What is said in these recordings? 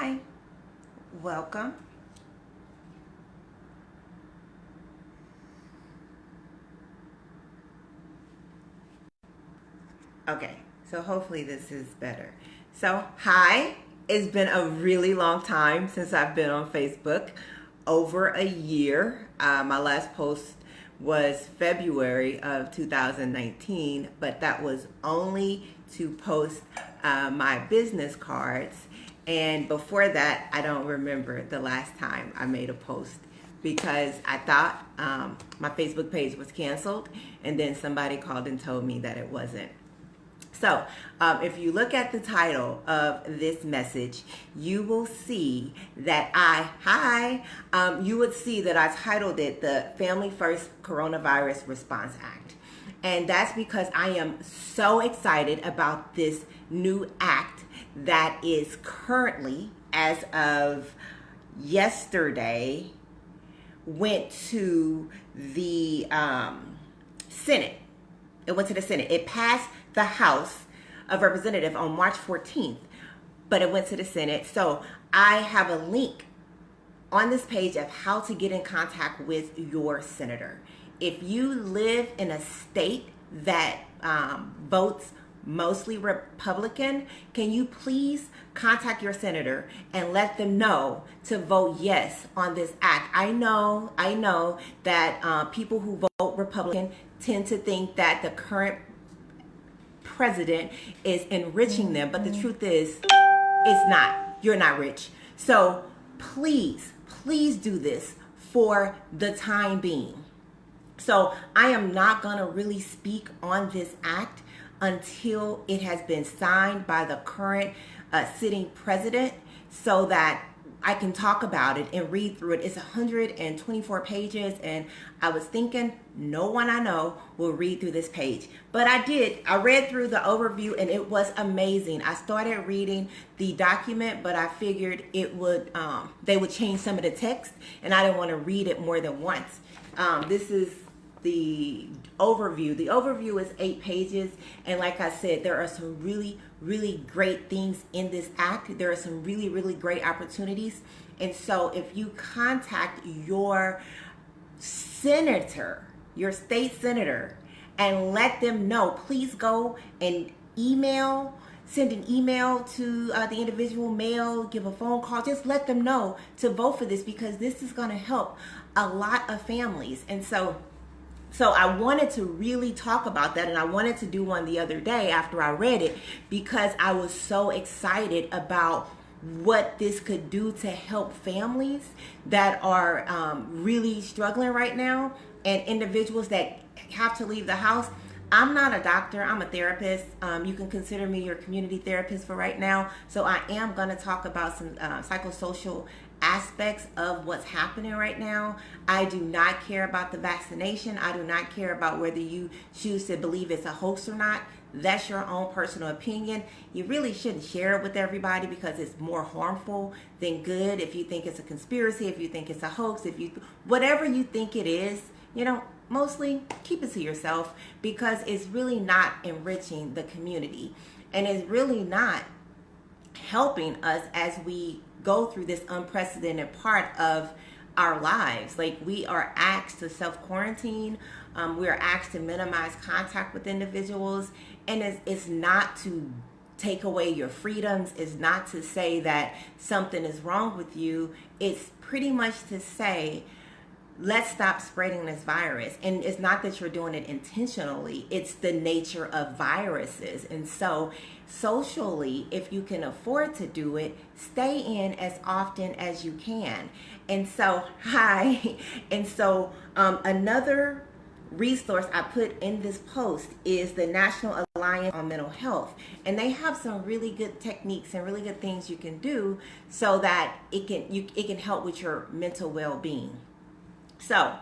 Hi, welcome. Okay, so hopefully this is better. So, hi, it's been a really long time since I've been on Facebook, over a year. My last post was February of 2019, but that was only to post my business cards. And before that, I don't remember the last time I made a post because I thought my Facebook page was canceled, and then somebody called and told me that it wasn't. So, if you look at the title of this message, you will see that you would see that I titled it the Family First Coronavirus Response Act. And that's because I am so excited about this new act that is currently, as of yesterday, went to the Senate. It went to the Senate. It passed the House of Representatives on March 14th, but it went to the Senate. So I have a link on this page of how to get in contact with your senator. If you live in a state that votes mostly Republican, can you please contact your senator and let them know to vote yes on this act? I know that people who vote Republican tend to think that the current president is enriching them, but the truth is, it's not. You're not rich. So please do this for the time being. So I am not going to really speak on this act until it has been signed by the current sitting president, so that I can talk about it and read through it. It's 124 pages, and I was thinking no one I know will read through this page. But I did. I read through the overview, and it was amazing. I started reading the document, but I figured it would they would change some of the text, and I didn't want to read it more than once. This is the overview. The overview is 8 pages, and like I said, there are some really great things in this act. There are some really great opportunities. And so if you contact your senator, your state senator, and let them know, please go and send an email to the individual, mail, give a phone call, just let them know to vote for this, because this is going to help a lot of families. And so I wanted to really talk about that, and I wanted to do one the other day after I read it, because I was so excited about what this could do to help families that are really struggling right now, and individuals that have to leave the house. I'm not a doctor, I'm a therapist. You can consider me your community therapist for right now. So I am going to talk about some psychosocial aspects of what's happening right now. I do not care about the vaccination. I do not care about whether you choose to believe it's a hoax or not. That's your own personal opinion. You really shouldn't share it with everybody, because it's more harmful than good. If you think it's a conspiracy, if you think it's a hoax, whatever you think it is, mostly keep it to yourself, because it's really not enriching the community, and it's really not helping us as we go through this unprecedented part of our lives. Like, we are asked to self-quarantine. We are asked to minimize contact with individuals, and it's not to take away your freedoms. It's not to say that something is wrong with you. It's pretty much to say, let's stop spreading this virus. And it's not that you're doing it intentionally. It's the nature of viruses. And so socially, if you can afford to do it, stay in as often as you can. And so, another resource I put in this post is the National Alliance on Mental Health, and they have some really good techniques and really good things you can do so that it can help with your mental well-being. So,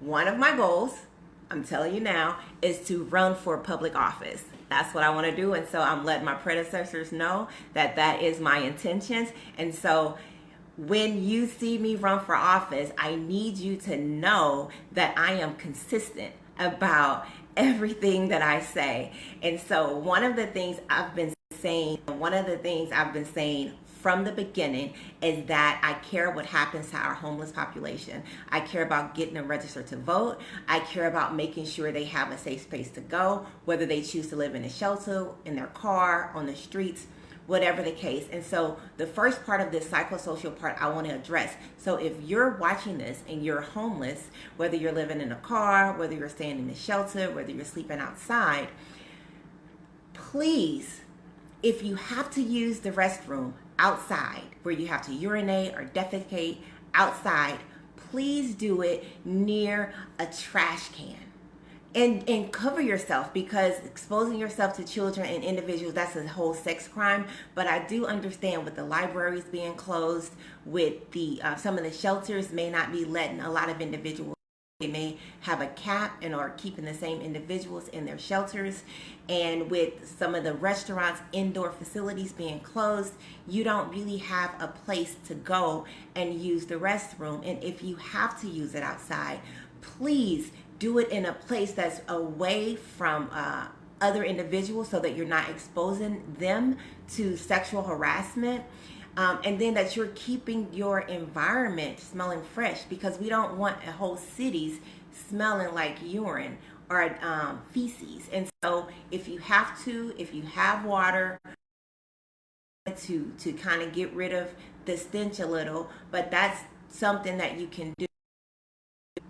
one of my goals, I'm telling you now, is to run for public office. That's what I want to do, and so I'm letting my predecessors know that is my intentions. And so when you see me run for office, I need you to know that I am consistent about everything that I say. And so one of the things I've been saying, one of the things I've been saying from the beginning is that I care what happens to our homeless population. I care about getting them registered to vote. I care about making sure they have a safe space to go, whether they choose to live in a shelter, in their car, on the streets, whatever the case. And so the first part of this psychosocial part I want to address. So if you're watching this and you're homeless, whether you're living in a car, whether you're staying in a shelter, whether you're sleeping outside, please, if you have to use the restroom outside, where you have to urinate or defecate outside, please do it near a trash can. And cover yourself, because exposing yourself to children and individuals, that's a whole sex crime. But I do understand with the libraries being closed, with the some of the shelters may not be letting a lot of individuals. They may have a cap and are keeping the same individuals in their shelters. And with some of the restaurants, indoor facilities being closed, you don't really have a place to go and use the restroom. And if you have to use it outside, please do it in a place that's away from other individuals, so that you're not exposing them to sexual harassment. And then that you're keeping your environment smelling fresh, because we don't want a whole cities smelling like urine or feces. And so if you have water to kind of get rid of the stench a little, but that's something that you can do.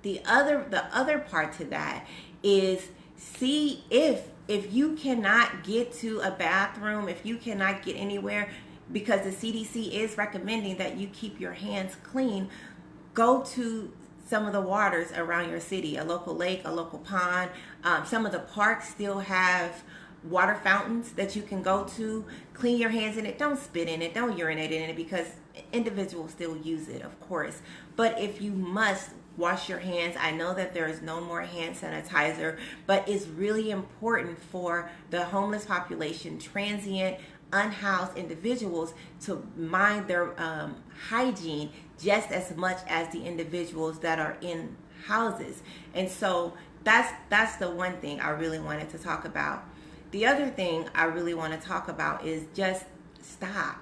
The other part to that is, see if you cannot get to a bathroom, if you cannot get anywhere, because the CDC is recommending that you keep your hands clean, go to some of the waters around your city, a local lake, a local pond. Some of the parks still have water fountains that you can go to. Clean your hands in it. Don't spit in it. Don't urinate in it, because individuals still use it, of course. But if you must, wash your hands. I know that there is no more hand sanitizer, but it's really important for the homeless population, transient, unhoused individuals, to mind their hygiene just as much as the individuals that are in houses. And so that's the one thing I really wanted to talk about. The other thing I really want to talk about is just stop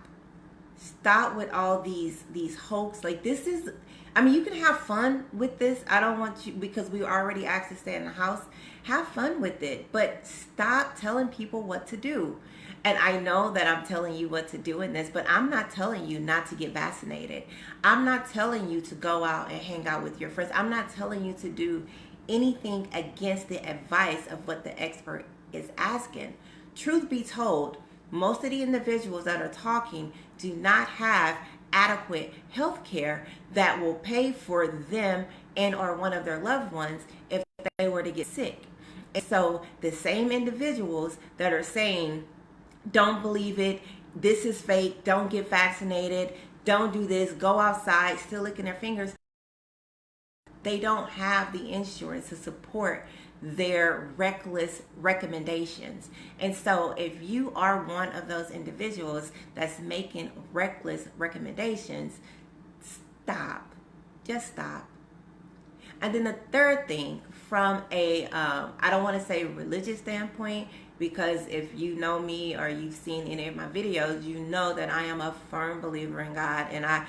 with all these hoax. Like, this is, I mean, you can have fun with this. I don't want you, because we already asked to stay in the house. Have fun with it, but stop telling people what to do. And I know that I'm telling you what to do in this, but I'm not telling you not to get vaccinated. I'm not telling you to go out and hang out with your friends. I'm not telling you to do anything against the advice of what the expert is asking. Truth be told, most of the individuals that are talking do not have adequate health care that will pay for them and or one of their loved ones if they were to get sick. And so the same individuals that are saying, don't believe it, this is fake, don't get vaccinated, don't do this, go outside, still licking their fingers, they don't have the insurance to support their reckless recommendations. And so if you are one of those individuals that's making reckless recommendations, stop. Just stop. And then the third thing, from a I don't want to say religious standpoint, because if you know me or you've seen any of my videos, you know that I am a firm believer in God, and I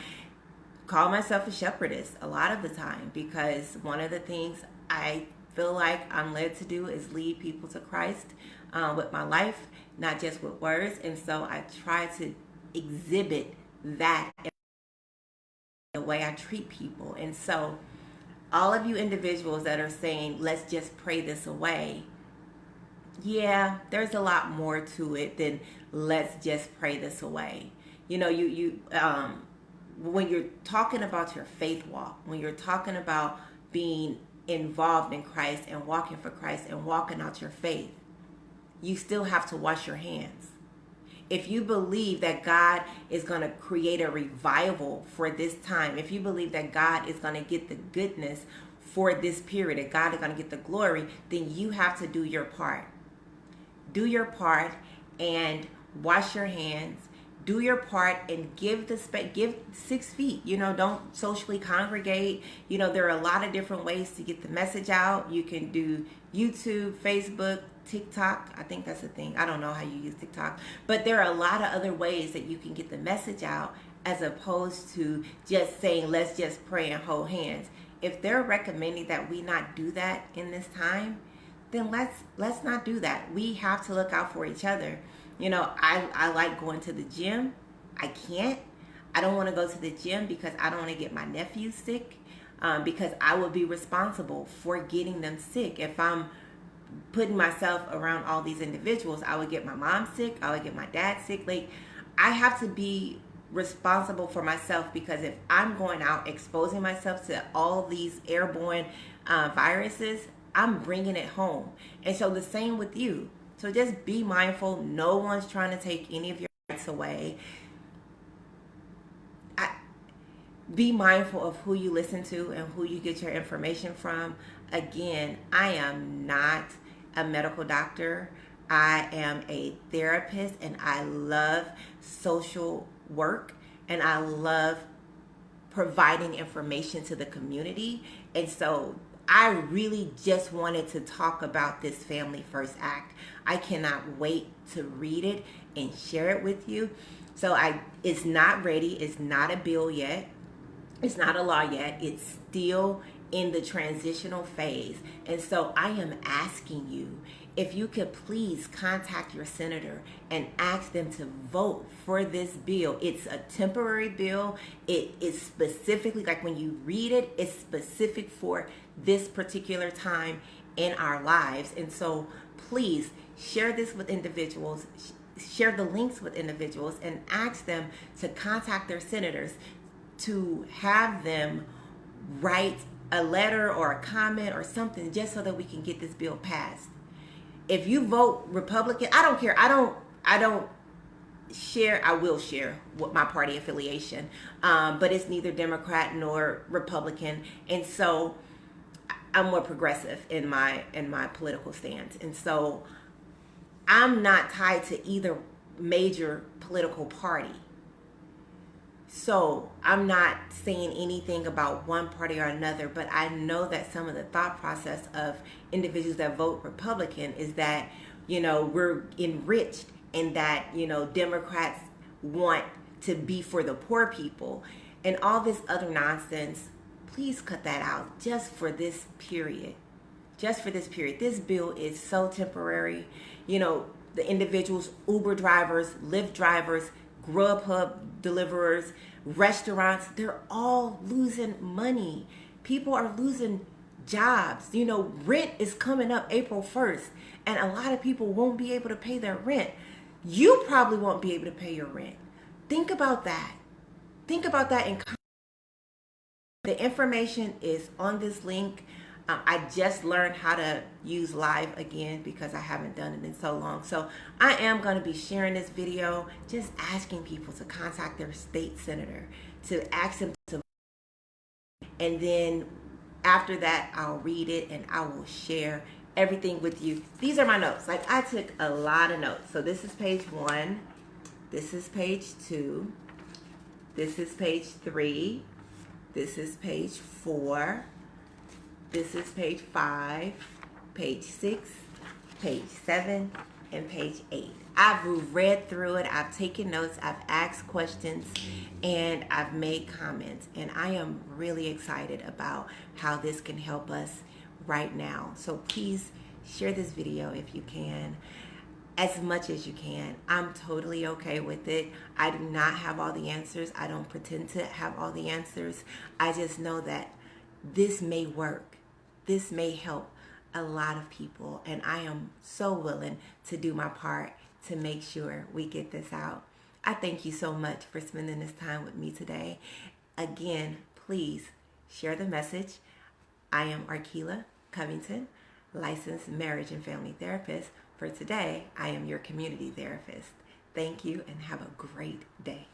call myself a shepherdess a lot of the time, because one of the things I feel like I'm led to do is lead people to Christ with my life, not just with words. And so I try to exhibit that in the way I treat people. And so all of you individuals that are saying, let's just pray this away, yeah, there's a lot more to it than let's just pray this away. You know, when you're talking about your faith walk, when you're talking about being involved in Christ and walking for Christ and walking out your faith, you still have to wash your hands. If you believe that God is going to create a revival for this time, if you believe that God is going to get the goodness for this period, that God is going to get the glory, then you have to do your part. Do your part and wash your hands. do your part and give 6 feet. Don't socially congregate. There are a lot of different ways to get the message out. You can do YouTube, Facebook, TikTok. I think that's a thing. I don't know how you use TikTok, but there are a lot of other ways that you can get the message out, as opposed to just saying, let's just pray and hold hands. If they're recommending that we not do that in this time, then let's not do that. We have to look out for each other. I like going to the gym. I can't. I don't want to go to the gym because I don't want to get my nephews sick, because I will be responsible for getting them sick. If I'm putting myself around all these individuals, I would get my mom sick. I would get my dad sick. Like, I have to be responsible for myself, because if I'm going out exposing myself to all these airborne viruses, I'm bringing it home. And so the same with you. So just be mindful. No one's trying to take any of your rights away. Be mindful of who you listen to and who you get your information from. Again, I am not a medical doctor. I am a therapist, and I love social work, and I love providing information to the community. And so I really just wanted to talk about this Family First Act. I cannot wait to read it and share it with you. So it's not ready. It's not a bill yet. It's not a law yet. It's still in the transitional phase. And so I am asking you, if you could please contact your senator and ask them to vote for this bill. It's a temporary bill. It is specifically, like when you read it, it's specific for this particular time in our lives. And so please share this with individuals, share the links with individuals, and ask them to contact their senators to have them write a letter or a comment or something, just so that we can get this bill passed. If you vote Republican, I don't care. I don't share. I will share what my party affiliation, but it's neither Democrat nor Republican, and so I'm more progressive in my political stance, and so I'm not tied to either major political party. So I'm not saying anything about one party or another, but I know that some of the thought process of individuals that vote Republican is that, we're enriched, and that, Democrats want to be for the poor people and all this other nonsense. Please cut that out just for this period. Just for this period. This bill is so temporary. The individuals, Uber drivers, Lyft drivers, Grubhub deliverers, restaurants, they're all losing money. People are losing jobs. Rent is coming up April 1st, and a lot of people won't be able to pay their rent. You probably won't be able to pay your rent. Think about that. Think about that. The information is on this link. I just learned how to use live again because I haven't done it in so long. So I am going to be sharing this video, just asking people to contact their state senator, to ask them to, and then after that, I'll read it and I will share everything with you. These are my notes. Like, I took a lot of notes. So this is page 1. This is page 2. This is page 3. This is page 4. This is page 5, page 6, page 7, and page 8. I've read through it, I've taken notes, I've asked questions, and I've made comments. And I am really excited about how this can help us right now. So please share this video if you can, as much as you can. I'm totally okay with it. I do not have all the answers. I don't pretend to have all the answers. I just know that this may work. This may help a lot of people, and I am so willing to do my part to make sure we get this out. I thank you so much for spending this time with me today. Again, please share the message. I am Arkila Covington, licensed marriage and family therapist. For today, I am your community therapist. Thank you and have a great day.